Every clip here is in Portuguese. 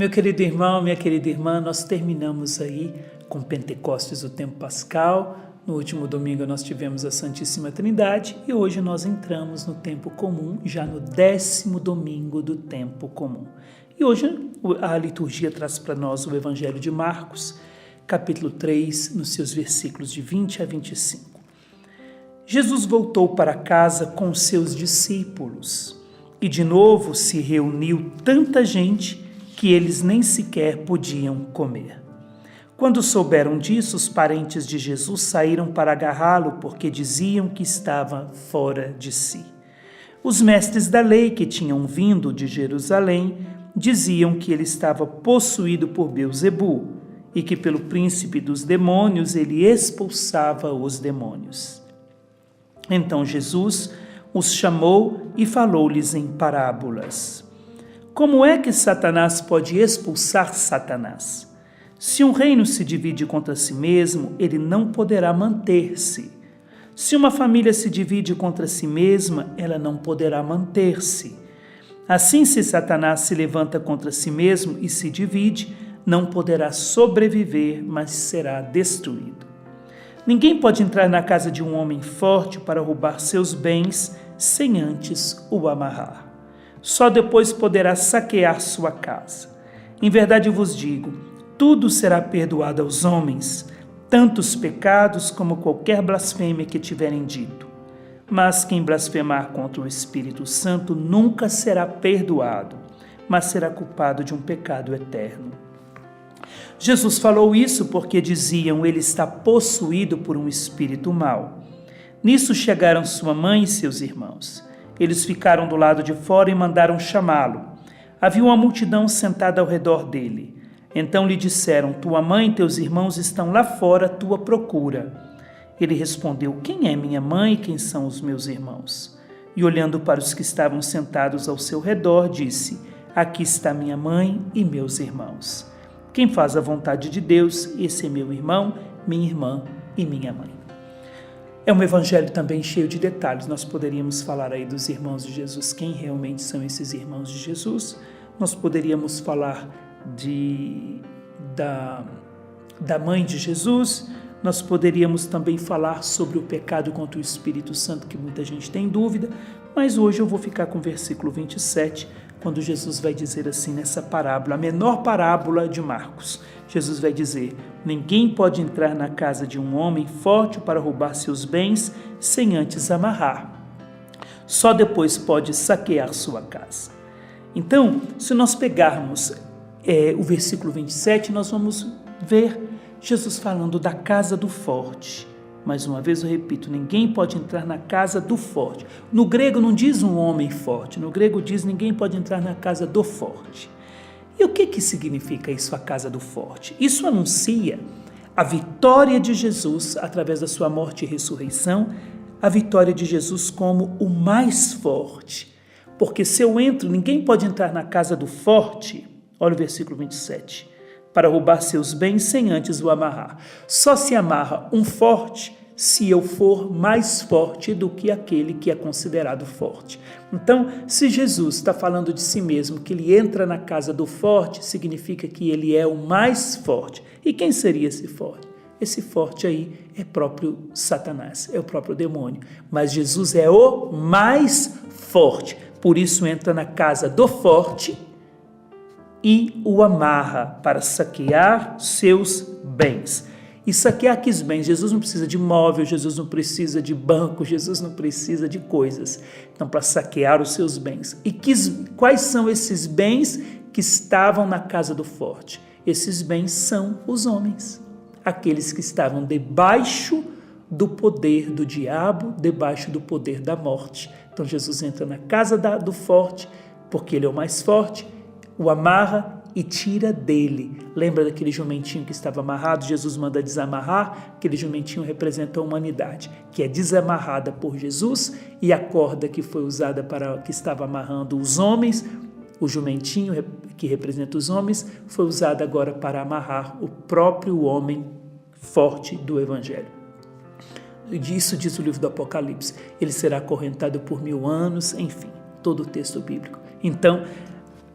Meu querido irmão, minha querida irmã, nós terminamos aí com Pentecostes, o tempo pascal. No último domingo nós tivemos a Santíssima Trindade e hoje nós entramos no tempo comum, já no 10º domingo do tempo comum. E hoje a liturgia traz para nós o Evangelho de Marcos, capítulo 3, nos seus versículos de 20 a 25. Jesus voltou para casa com os seus discípulos e de novo se reuniu tanta gente que eles nem sequer podiam comer. Quando souberam disso, os parentes de Jesus saíram para agarrá-lo porque diziam que estava fora de si. Os mestres da lei que tinham vindo de Jerusalém diziam que ele estava possuído por Beelzebu e que pelo príncipe dos demônios ele expulsava os demônios. Então Jesus os chamou e falou-lhes em parábolas. Como é que Satanás pode expulsar Satanás? Se um reino se divide contra si mesmo, ele não poderá manter-se. Se uma família se divide contra si mesma, ela não poderá manter-se. Assim, se Satanás se levanta contra si mesmo e se divide, não poderá sobreviver, mas será destruído. Ninguém pode entrar na casa de um homem forte para roubar seus bens sem antes o amarrar. Só depois poderá saquear sua casa. Em verdade vos digo, tudo será perdoado aos homens, tanto os pecados como qualquer blasfêmia que tiverem dito. Mas quem blasfemar contra o Espírito Santo nunca será perdoado, mas será culpado de um pecado eterno. Jesus falou isso porque diziam, ele está possuído por um espírito mau. Nisso chegaram sua mãe e seus irmãos. Eles ficaram do lado de fora e mandaram chamá-lo. Havia uma multidão sentada ao redor dele. Então lhe disseram, tua mãe e teus irmãos estão lá fora à tua procura. Ele respondeu, quem é minha mãe e quem são os meus irmãos? E olhando para os que estavam sentados ao seu redor, disse, aqui está minha mãe e meus irmãos. Quem faz a vontade de Deus, esse é meu irmão, minha irmã e minha mãe. É um evangelho também cheio de detalhes. Nós poderíamos falar aí dos irmãos de Jesus, quem realmente são esses irmãos de Jesus. Nós poderíamos falar da mãe de Jesus. Nós poderíamos também falar sobre o pecado contra o Espírito Santo, que muita gente tem dúvida. Mas hoje eu vou ficar com o versículo 27, quando Jesus vai dizer assim nessa parábola, a menor parábola de Marcos. Jesus vai dizer, ninguém pode entrar na casa de um homem forte para roubar seus bens sem antes amarrar. Só depois pode saquear sua casa. Então, se nós pegarmos o versículo 27, nós vamos ver Jesus falando da casa do forte. Mais uma vez eu repito, ninguém pode entrar na casa do forte. No grego não diz um homem forte, no grego diz ninguém pode entrar na casa do forte. E o que significa isso, a casa do forte? Isso anuncia a vitória de Jesus através da sua morte e ressurreição, a vitória de Jesus como o mais forte. Porque se eu entro, ninguém pode entrar na casa do forte, olha o versículo 27, para roubar seus bens sem antes o amarrar. Só se amarra um forte se eu for mais forte do que aquele que é considerado forte. Então, se Jesus está falando de si mesmo, que ele entra na casa do forte, significa que ele é o mais forte. E quem seria esse forte? Esse forte aí é próprio Satanás, é o próprio demônio. Mas Jesus é o mais forte. Por isso entra na casa do forte e o amarra para saquear seus bens. E saquear que os bens, Jesus não precisa de móvel, Jesus não precisa de banco, Jesus não precisa de coisas. Então, para saquear os seus bens. E quais são esses bens que estavam na casa do forte? Esses bens são os homens, aqueles que estavam debaixo do poder do diabo, debaixo do poder da morte. Então, Jesus entra na casa do forte, porque ele é o mais forte, o amarra e tira dele. Lembra daquele jumentinho que estava amarrado? Jesus manda desamarrar. Aquele jumentinho representa a humanidade, que é desamarrada por Jesus, e a corda que foi usada que estava amarrando os homens, o jumentinho que representa os homens, foi usada agora para amarrar o próprio homem forte do Evangelho. Isso diz o livro do Apocalipse. Ele será acorrentado por 1000 anos, enfim, todo o texto bíblico. Então,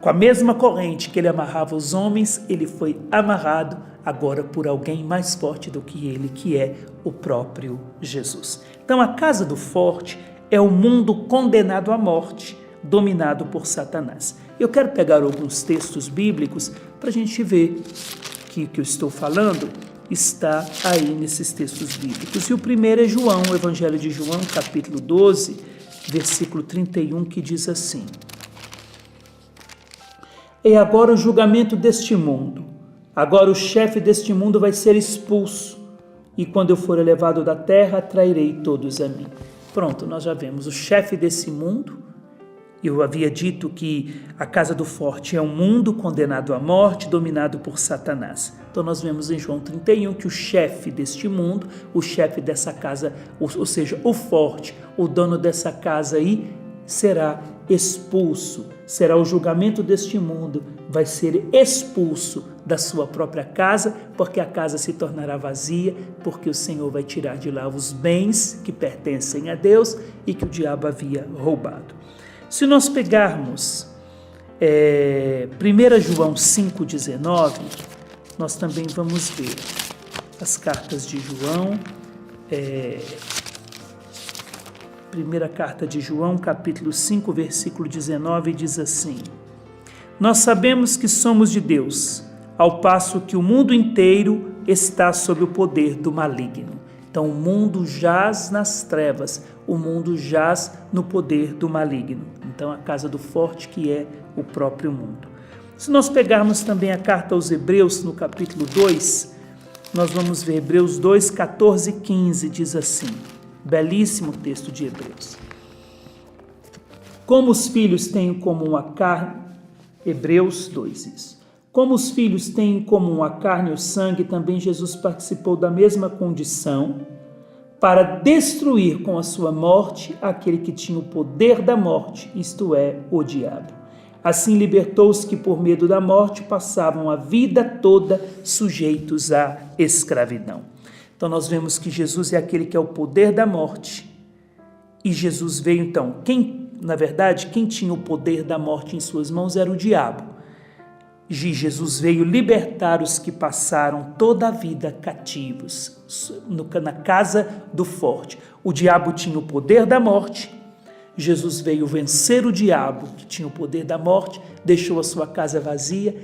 Com a mesma corrente que ele amarrava os homens, ele foi amarrado agora por alguém mais forte do que ele, que é o próprio Jesus. Então a casa do forte é o mundo condenado à morte, dominado por Satanás. Eu quero pegar alguns textos bíblicos para a gente ver que o que eu estou falando está aí nesses textos bíblicos. E o primeiro é João, o Evangelho de João, capítulo 12, versículo 31, que diz assim: "É agora o julgamento deste mundo. Agora o chefe deste mundo vai ser expulso. E quando eu for elevado da terra, atrairei todos a mim." Pronto, nós já vemos o chefe desse mundo. Eu havia dito que a casa do forte é um mundo condenado à morte, dominado por Satanás. Então nós vemos em João 31 que o chefe deste mundo, o chefe dessa casa, ou seja, o forte, o dono dessa casa aí, será expulso. Será o julgamento deste mundo, vai ser expulso da sua própria casa, porque a casa se tornará vazia, porque o Senhor vai tirar de lá os bens que pertencem a Deus e que o diabo havia roubado. Se nós pegarmos 1 João 5,19, nós também vamos ver as cartas de João, primeira carta de João, capítulo 5, versículo 19, diz assim: "Nós sabemos que somos de Deus, ao passo que o mundo inteiro está sob o poder do maligno." Então o mundo jaz nas trevas, o mundo jaz no poder do maligno. Então a casa do forte, que é o próprio mundo. Se nós pegarmos também a carta aos Hebreus, no capítulo 2, nós vamos ver Hebreus 2, 14 e 15, diz assim, belíssimo texto de Hebreus: "Como os filhos têm em comum a carne..." Hebreus 2, isso. "Como os filhos têm em comum a carne e o sangue, também Jesus participou da mesma condição, para destruir com a sua morte aquele que tinha o poder da morte, isto é, o diabo. Assim libertou os que por medo da morte passavam a vida toda sujeitos à escravidão." Então nós vemos que Jesus é aquele que é o poder da morte. E Jesus veio então, quem tinha o poder da morte em suas mãos era o diabo. Jesus veio libertar os que passaram toda a vida cativos na casa do forte. O diabo tinha o poder da morte. Jesus veio vencer o diabo, que tinha o poder da morte, deixou a sua casa vazia,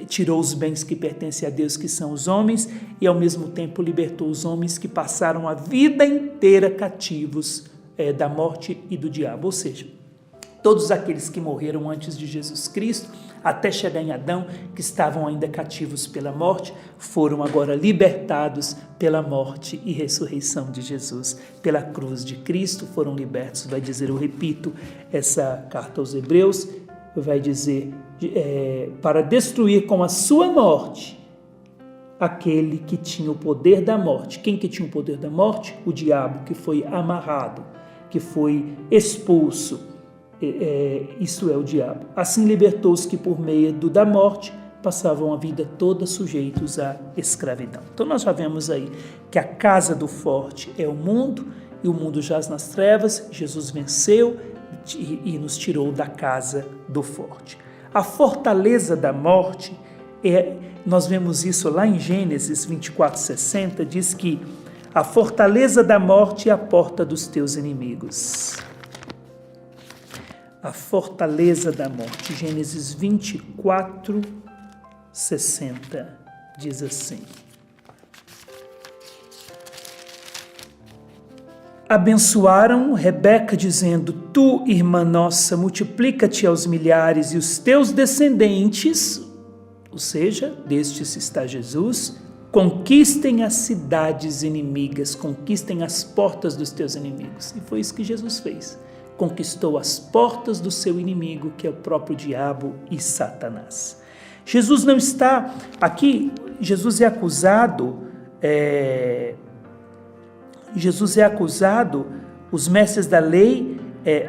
tirou os bens que pertencem a Deus, que são os homens, e ao mesmo tempo libertou os homens que passaram a vida inteira cativos da morte e do diabo. Ou seja, todos aqueles que morreram antes de Jesus Cristo, até chegar em Adão, que estavam ainda cativos pela morte, foram agora libertados pela morte e ressurreição de Jesus. Pela cruz de Cristo foram libertos. Vai dizer, eu repito, essa carta aos Hebreus, vai dizer, para destruir com a sua morte aquele que tinha o poder da morte. Quem que tinha o poder da morte? O diabo, que foi amarrado, que foi expulso. Isto é, o diabo. Assim libertou os que por medo da morte passavam a vida toda sujeitos à escravidão. Então nós já vemos aí que a casa do forte é o mundo, e o mundo jaz nas trevas. Jesus venceu e nos tirou da casa do forte. A fortaleza da morte, nós vemos isso lá em Gênesis 24:60, diz que a fortaleza da morte é a porta dos teus inimigos. A fortaleza da morte, Gênesis 24:60, diz assim: abençoaram Rebeca, dizendo: tu, irmã nossa, multiplica-te aos milhares, e os teus descendentes, ou seja, destes está Jesus, conquistem as cidades inimigas, conquistem as portas dos teus inimigos. E foi isso que Jesus fez. Conquistou as portas do seu inimigo, que é o próprio diabo e Satanás. Jesus não está aqui, Jesus é acusado, os mestres da lei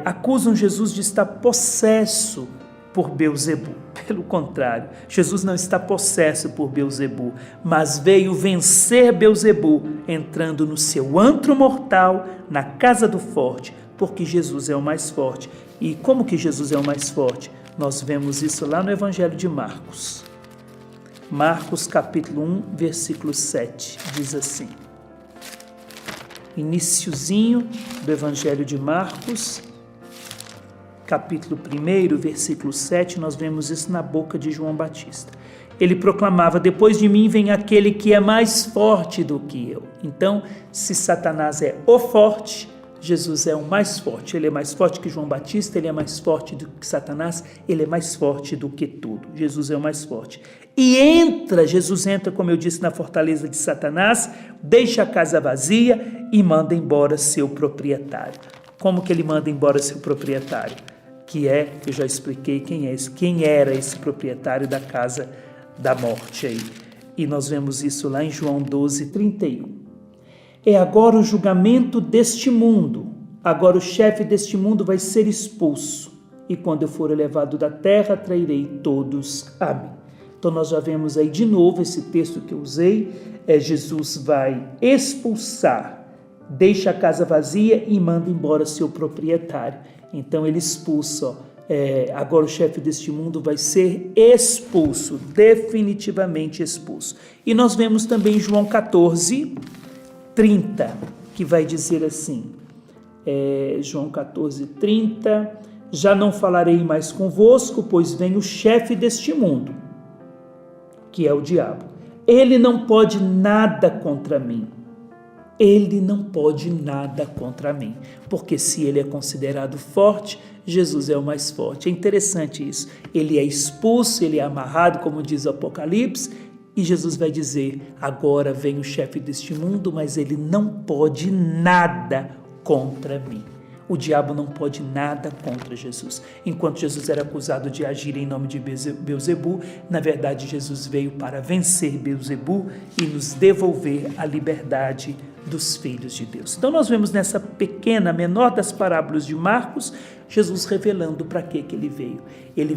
acusam Jesus de estar possesso por Beelzebu. Pelo contrário, Jesus não está possesso por Beelzebu, mas veio vencer Beelzebu, entrando no seu antro mortal, na casa do forte, porque Jesus é o mais forte. E como que Jesus é o mais forte? Nós vemos isso lá no Evangelho de Marcos. Marcos capítulo 1, versículo 7, diz assim. Iniciozinho do Evangelho de Marcos, capítulo 1, versículo 7, nós vemos isso na boca de João Batista. Ele proclamava: depois de mim vem aquele que é mais forte do que eu. Então, se Satanás é o forte, Jesus é o mais forte. Ele é mais forte que João Batista, ele é mais forte do que Satanás, ele é mais forte do que tudo. Jesus é o mais forte. E Jesus entra, como eu disse, na fortaleza de Satanás, deixa a casa vazia e manda embora seu proprietário. Como que ele manda embora seu proprietário? Eu já expliquei quem era esse proprietário da casa da morte aí. E nós vemos isso lá em João 12, 31. É agora o julgamento deste mundo. Agora o chefe deste mundo vai ser expulso. E quando eu for elevado da terra, atrairei todos a mim. Então nós já vemos aí de novo esse texto que eu usei. Jesus vai expulsar, deixa a casa vazia e manda embora seu proprietário. Então ele expulsa, agora o chefe deste mundo vai ser expulso, definitivamente expulso. E nós vemos também João 14, 30, que vai dizer assim, João 14, 30, já não falarei mais convosco, pois vem o chefe deste mundo, que é o diabo. Ele não pode nada contra mim. Ele não pode nada contra mim, porque se ele é considerado forte, Jesus é o mais forte. É interessante isso. Ele é expulso, ele é amarrado, como diz o Apocalipse, e Jesus vai dizer, agora vem o chefe deste mundo, mas ele não pode nada contra mim. O diabo não pode nada contra Jesus. Enquanto Jesus era acusado de agir em nome de Beelzebu, na verdade Jesus veio para vencer Beelzebu e nos devolver a liberdade dos filhos de Deus. Então nós vemos nessa menor das parábolas de Marcos, Jesus revelando para que ele veio. Ele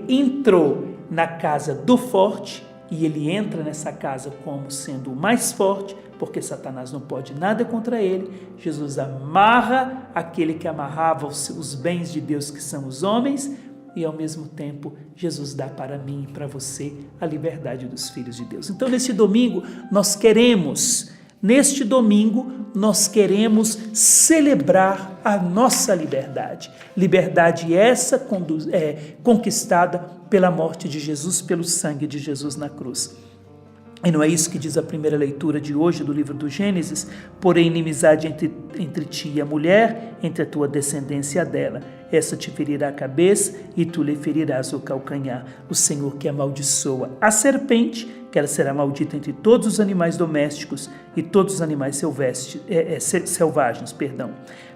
entrou na casa do forte, e ele entra nessa casa como sendo o mais forte, porque Satanás não pode nada contra ele. Jesus amarra aquele que amarrava os bens de Deus, que são os homens, e ao mesmo tempo Jesus dá para mim e para você a liberdade dos filhos de Deus. Então neste domingo nós queremos celebrar a nossa liberdade. Liberdade essa conquistada pela morte de Jesus, pelo sangue de Jesus na cruz. E não é isso que diz a primeira leitura de hoje do livro do Gênesis? Porém, inimizade entre ti e a mulher, entre a tua descendência e a dela. Essa te ferirá a cabeça e tu lhe ferirás o calcanhar. O Senhor que amaldiçoa a serpente, que ela será maldita entre todos os animais domésticos e todos os animais selvagens.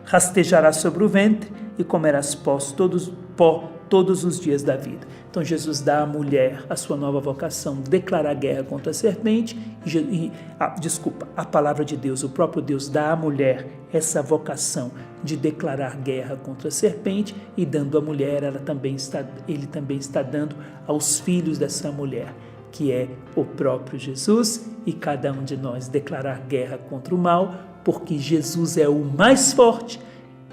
Rastejarás sobre o ventre e comerás pó todos os dias da vida. Então Jesus dá à mulher a sua nova vocação, declarar guerra contra a serpente, a palavra de Deus, o próprio Deus dá à mulher essa vocação de declarar guerra contra a serpente, e dando à mulher, ele também está dando aos filhos dessa mulher, que é o próprio Jesus, e cada um de nós declarar guerra contra o mal, porque Jesus é o mais forte,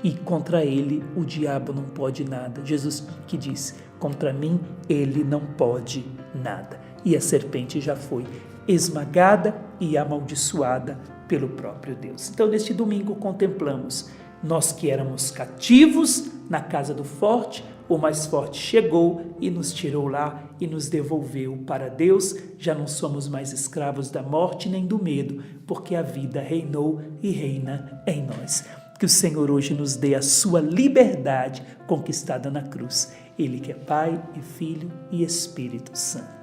e contra ele o diabo não pode nada. Jesus que disse, contra mim ele não pode nada. E a serpente já foi esmagada e amaldiçoada pelo próprio Deus. Então neste domingo contemplamos, nós que éramos cativos na casa do forte, o mais forte chegou e nos tirou lá e nos devolveu para Deus. Já não somos mais escravos da morte nem do medo, porque a vida reinou e reina em nós. Que o Senhor hoje nos dê a sua liberdade conquistada na cruz. Ele que é Pai e Filho e Espírito Santo.